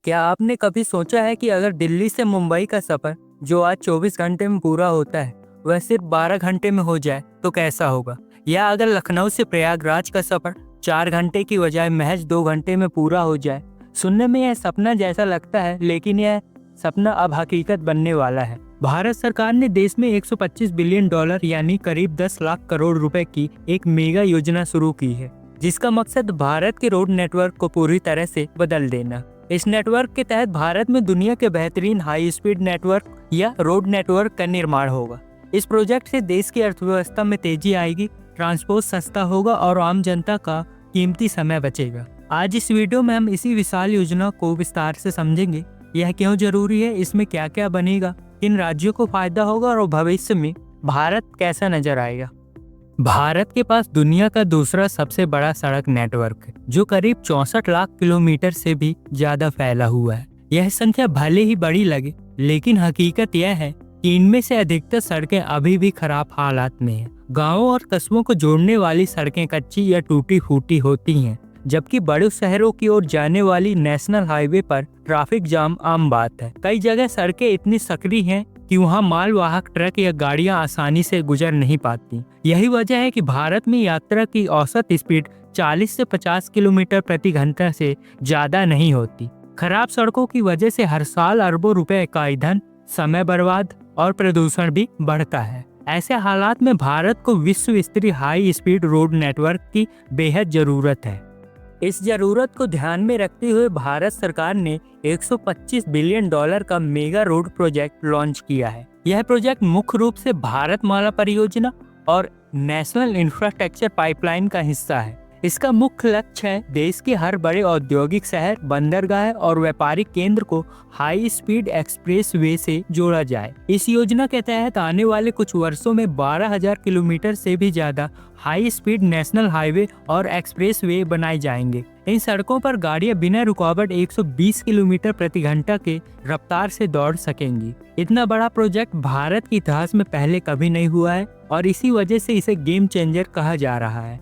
क्या आपने कभी सोचा है कि अगर दिल्ली से मुंबई का सफर जो आज 24 घंटे में पूरा होता है वह सिर्फ 12 घंटे में हो जाए तो कैसा होगा। या अगर लखनऊ से प्रयागराज का सफर 4 घंटे की बजाय महज 2 घंटे में पूरा हो जाए। सुनने में यह सपना जैसा लगता है, लेकिन यह सपना अब हकीकत बनने वाला है। भारत सरकार ने देश में 125 बिलियन डॉलर यानी करीब 10 लाख करोड़ रुपए की एक मेगा योजना शुरू की है, जिसका मकसद भारत के रोड नेटवर्क को पूरी तरह से बदल देना। इस नेटवर्क के तहत भारत में दुनिया के बेहतरीन हाई स्पीड नेटवर्क या रोड नेटवर्क का निर्माण होगा। इस प्रोजेक्ट से देश की अर्थव्यवस्था में तेजी आएगी, ट्रांसपोर्ट सस्ता होगा और आम जनता का कीमती समय बचेगा। आज इस वीडियो में हम इसी विशाल योजना को विस्तार से समझेंगे। यह क्यों जरूरी है, इसमें क्या क्या बनेगा, किन राज्यों को फायदा होगा और भविष्य में भारत कैसा नजर आएगा। भारत के पास दुनिया का दूसरा सबसे बड़ा सड़क नेटवर्क है, जो करीब 64 लाख किलोमीटर से भी ज्यादा फैला हुआ है। यह संख्या भले ही बड़ी लगे, लेकिन हकीकत यह है कि इनमें से अधिकतर सड़कें अभी भी खराब हालात में हैं। गांवों और कस्बों को जोड़ने वाली सड़कें कच्ची या टूटी फूटी होती हैं, जबकि बड़े शहरों की ओर जाने वाली नेशनल हाईवे पर ट्रैफिक जाम आम बात है। कई जगह सड़कें इतनी संकरी हैं कि वहां मालवाहक ट्रक या गाड़ियां आसानी से गुजर नहीं पाती। यही वजह है कि भारत में यात्रा की औसत स्पीड 40 से 50 किलोमीटर प्रति घंटा से ज्यादा नहीं होती। खराब सड़कों की वजह से हर साल अरबों रुपए का ईंधन, समय बर्बाद और प्रदूषण भी बढ़ता है। ऐसे हालात में भारत को विश्व स्तरीय हाई स्पीड रोड नेटवर्क की बेहद जरूरत है। इस जरूरत को ध्यान में रखते हुए भारत सरकार ने 125 बिलियन डॉलर का मेगा रोड प्रोजेक्ट लॉन्च किया है। यह प्रोजेक्ट मुख्य रूप से भारतमाला परियोजना और नेशनल इंफ्रास्ट्रक्चर पाइपलाइन का हिस्सा है। इसका मुख्य लक्ष्य है देश के हर बड़े औद्योगिक शहर, बंदरगाह और व्यापारिक केंद्र को हाई स्पीड एक्सप्रेस वे से जोड़ा जाए। इस योजना के तहत आने वाले कुछ वर्षों में 12,000 किलोमीटर से भी ज्यादा हाई स्पीड नेशनल हाईवे और एक्सप्रेस वे बनाए जाएंगे। इन सड़कों पर गाड़ियां बिना रुकावट 120 किलोमीटर प्रति घंटा के रफ्तार से दौड़ सकेंगी। इतना बड़ा प्रोजेक्ट भारत के इतिहास में पहले कभी नहीं हुआ है और इसी वजह से इसे गेम चेंजर कहा जा रहा है।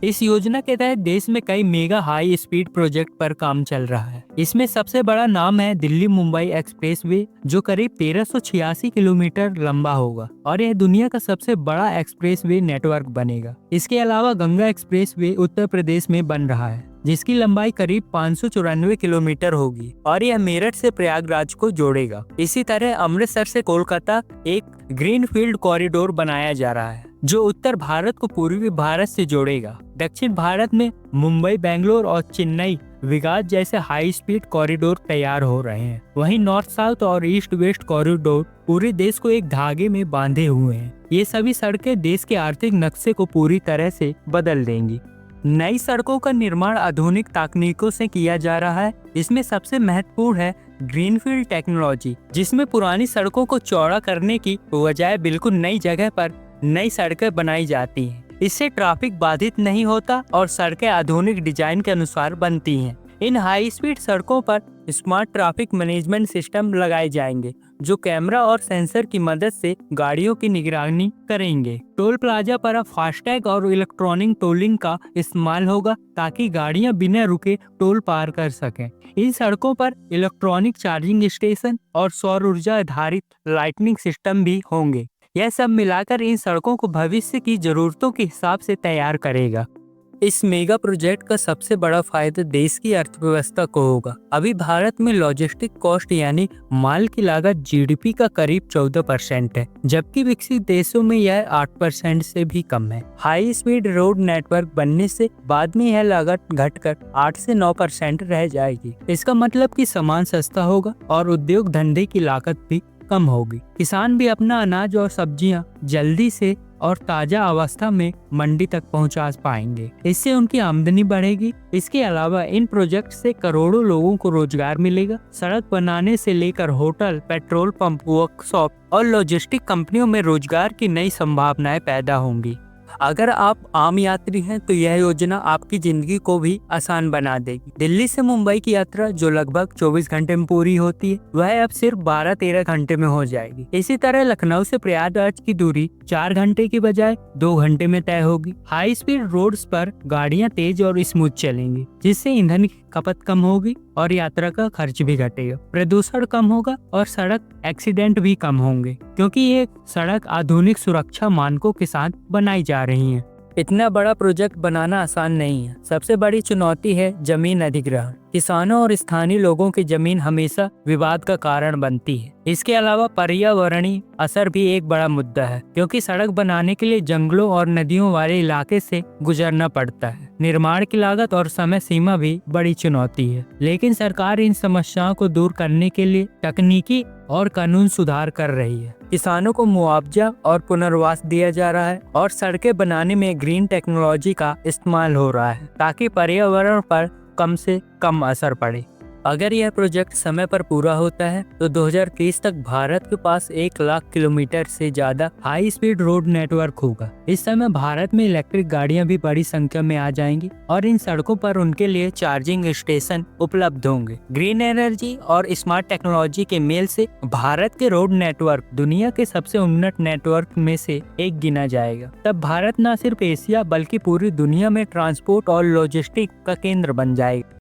इस योजना के तहत देश में कई मेगा हाई स्पीड प्रोजेक्ट पर काम चल रहा है। इसमें सबसे बड़ा नाम है दिल्ली मुंबई एक्सप्रेसवे, जो करीब 1386 किलोमीटर लंबा होगा और यह दुनिया का सबसे बड़ा एक्सप्रेसवे नेटवर्क बनेगा। इसके अलावा गंगा एक्सप्रेसवे उत्तर प्रदेश में बन रहा है, जिसकी लंबाई करीब 594 किलोमीटर होगी और यह मेरठ से प्रयागराज को जोड़ेगा। इसी तरह अमृतसर से कोलकाता एक ग्रीनफील्ड कॉरिडोर बनाया जा रहा है, जो उत्तर भारत को पूर्वी भारत से जोड़ेगा। दक्षिण भारत में मुंबई, बेंगलोर और चेन्नई विकास जैसे हाई स्पीड कॉरिडोर तैयार हो रहे हैं। वहीं नॉर्थ साउथ और ईस्ट वेस्ट कॉरिडोर पूरे देश को एक धागे में बांधे हुए हैं। ये सभी सड़कें देश के आर्थिक नक्शे को पूरी तरह से बदल देंगी। नई सड़कों का निर्माण आधुनिक तकनीकों से किया जा रहा है। इसमें सबसे महत्वपूर्ण है ग्रीनफील्ड टेक्नोलॉजी, जिसमें पुरानी सड़कों को चौड़ा करने की बजाय बिल्कुल नई जगह पर नई सड़कें बनाई जाती हैं। इससे ट्रैफिक बाधित नहीं होता और सड़कें आधुनिक डिजाइन के अनुसार बनती हैं। इन हाई स्पीड सड़कों पर स्मार्ट ट्रैफिक मैनेजमेंट सिस्टम लगाए जाएंगे, जो कैमरा और सेंसर की मदद से गाड़ियों की निगरानी करेंगे। टोल प्लाजा पर अब फास्टैग और इलेक्ट्रॉनिक टोलिंग का इस्तेमाल होगा, ताकि गाड़ियां बिना रुके टोल पार कर सकें। इन सड़कों पर इलेक्ट्रॉनिक चार्जिंग स्टेशन और सौर ऊर्जा आधारित लाइटनिंग सिस्टम भी होंगे। यह सब मिलाकर इन सड़कों को भविष्य की जरूरतों के हिसाब से तैयार करेगा। इस मेगा प्रोजेक्ट का सबसे बड़ा फायदा देश की अर्थव्यवस्था को होगा। अभी भारत में लॉजिस्टिक कॉस्ट यानी माल की लागत जीडीपी का करीब 14% है, जबकि विकसित देशों में यह 8% से भी कम है। हाई स्पीड रोड नेटवर्क बनने से बाद में यह लागत घटकर 8 से 9% रह जाएगी। इसका मतलब कि सामान सस्ता होगा और उद्योग धंधे की लागत भी कम होगी। किसान भी अपना अनाज और सब्जियां जल्दी से और ताजा अवस्था में मंडी तक पहुंचा पाएंगे। इससे उनकी आमदनी बढ़ेगी। इसके अलावा इन प्रोजेक्ट से करोड़ों लोगों को रोजगार मिलेगा। सड़क बनाने से लेकर होटल, पेट्रोल पंप, वर्कशॉप और लॉजिस्टिक कंपनियों में रोजगार की नई संभावनाएं पैदा होंगी। अगर आप आम यात्री हैं तो यह योजना आपकी जिंदगी को भी आसान बना देगी। दिल्ली से मुंबई की यात्रा जो लगभग 24 घंटे में पूरी होती है, वह अब सिर्फ 12-13 घंटे में हो जाएगी। इसी तरह लखनऊ से प्रयागराज की दूरी 4 घंटे की बजाय 2 घंटे में तय होगी। हाई स्पीड रोड्स पर गाड़ियां तेज और स्मूथ चलेंगी, जिससे ईंधन की खपत कम होगी और यात्रा का खर्च भी घटेगा, प्रदूषण कम होगा और सड़क एक्सीडेंट भी कम होंगे, क्योंकि ये सड़क आधुनिक सुरक्षा मानकों के साथ बनाई जा रही है। इतना बड़ा प्रोजेक्ट बनाना आसान नहीं है। सबसे बड़ी चुनौती है जमीन अधिग्रहण। किसानों और स्थानीय लोगों की जमीन हमेशा विवाद का कारण बनती है। इसके अलावा पर्यावरणीय असर भी एक बड़ा मुद्दा है, क्योंकि सड़क बनाने के लिए जंगलों और नदियों वाले इलाके से गुजरना पड़ता है। निर्माण की लागत और समय सीमा भी बड़ी चुनौती है, लेकिन सरकार इन समस्याओं को दूर करने के लिए तकनीकी और कानून सुधार कर रही है। किसानों को मुआवजा और पुनर्वास दिया जा रहा है और सड़कें बनाने में ग्रीन टेक्नोलॉजी का इस्तेमाल हो रहा है, ताकि पर्यावरण पर कम से कम असर पड़े। अगर यह प्रोजेक्ट समय पर पूरा होता है तो 2030 तक भारत के पास 1 लाख किलोमीटर से ज्यादा हाई स्पीड रोड नेटवर्क होगा। इस समय भारत में इलेक्ट्रिक गाड़ियां भी बड़ी संख्या में आ जाएंगी और इन सड़कों पर उनके लिए चार्जिंग स्टेशन उपलब्ध होंगे। ग्रीन एनर्जी और स्मार्ट टेक्नोलॉजी के मेल से भारत के रोड नेटवर्क दुनिया के सबसे उन्नत नेटवर्क में से एक गिना जाएगा। तब भारत न सिर्फ एशिया बल्कि पूरी दुनिया में ट्रांसपोर्ट और लॉजिस्टिक का केंद्र बन जाएगा।